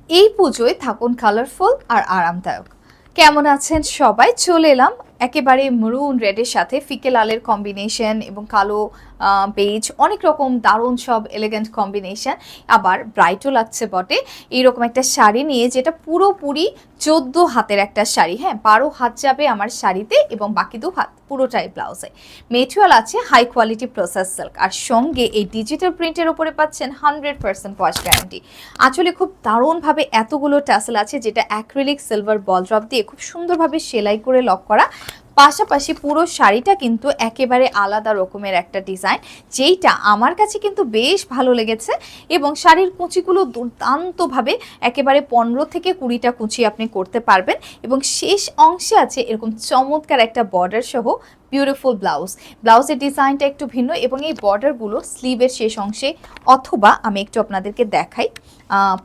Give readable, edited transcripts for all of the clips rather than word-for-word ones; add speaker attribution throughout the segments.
Speaker 1: এই পুজোয় থাকুন কালারফুল আর আরামদায়ক। কেমন আছেন সবাই? চলে এলাম একেবারে মরুন রেডের সাথে ফিকে লালের কম্বিনেশন এবং কালো বেজ, অনেক রকম দারুণ সব এলিগেন্ট কম্বিনেশন, আবার ব্রাইটও লাগছে বটে। এইরকম একটা শাড়ি নিয়ে, যেটা পুরোপুরি 14 হাতের একটা শাড়ি। হ্যাঁ, 12 হাত যাবে আমার শাড়িতে এবং বাকি 2 হাত পুরোটাই ব্লাউজে। মেটেরিয়াল আছে হাই কোয়ালিটি প্রসেস সিল্ক, আর সঙ্গে এই ডিজিটাল প্রিন্টের উপরে পাচ্ছেন 100% ওয়াশ গ্যারান্টি। আসলে খুব দারুণভাবে এতগুলো টাসেল আছে, যেটা অ্যাক্রিলিক সিলভার বল ড্রপ দিয়ে খুব সুন্দরভাবে সেলাই করে লক করা। পাশাপাশি পুরো শাড়িটা কিন্তু একেবারে আলাদা রকমের একটা ডিজাইন, যেইটা আমার কাছে কিন্তু বেশ ভালো লেগেছে। এবং শাড়ির কুচিগুলো দুর্দান্তভাবে একেবারে 15 থেকে 20টা কুচি আপনি করতে পারবেন। এবং শেষ অংশে আছে এরকম চমৎকার একটা বর্ডার সহ বিউটিফুল ব্লাউজের ডিজাইনটা একটু ভিন্ন, এবং এই বর্ডারগুলো স্লিভের শেষ অংশে, অথবা আমি একটু আপনাদেরকে দেখাই,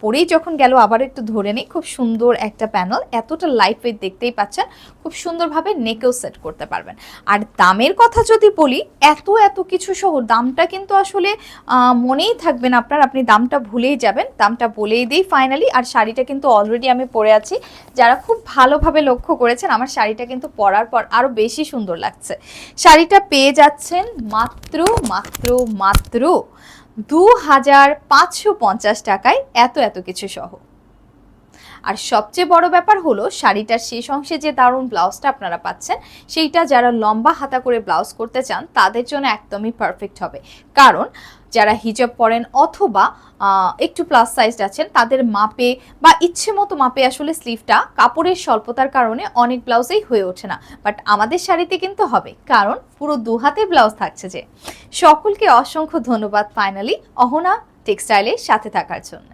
Speaker 1: পরেই যখন গেল আবার একটু ধরে নেই। খুব সুন্দর একটা প্যানেল, এতটা লাইট ওয়েট, দেখতেই পাচ্ছেন। খুব সুন্দরভাবে নেকেও সেট করতে পারবেন। আর দামের কথা যদি বলি, এত কিছু সহ দামটা কিন্তু আসলে মনেই থাকবে না আপনার, আপনি দামটা ভুলেই যাবেন। দামটা বলেই দিই ফাইনালি। আর শাড়িটা কিন্তু অলরেডি আমি পরে আছি, যারা খুব ভালোভাবে লক্ষ্য করেছেন আমার শাড়িটা কিন্তু পরার পর আরও বেশি সুন্দর লাগছে। শাড়িটা পেয়ে যাচ্ছেন মাত্র মাত্র মাত্র 2550 টাকায়, এত কিছু সহ। আর সবচেয়ে বড় ব্যাপার হলো, শাড়িটার শেষ অংশে যে দারুণ ব্লাউজটা আপনারা পাচ্ছেন, সেইটা যারা লম্বা হাতা করে ব্লাউজ করতে চান তাদের জন্য একদমই পারফেক্ট হবে। কারণ যারা হিজাব পরেন অথবা একটু প্লাস সাইজড আছেন, তাদের মাপে বা ইচ্ছে মতো মাপে আসলে স্লিভটা কাপড়ের স্বল্পতার কারণে অনেক ব্লাউজেই হয়ে ওঠে না। বাট আমাদের শাড়িতে কিন্তু হবে, কারণ পুরো 2 হাতের ব্লাউজ থাকছে। যে সকলকে অসংখ্য ধন্যবাদ ফাইনালি অহনা টেক্সটাইলের সাথে থাকার জন্য।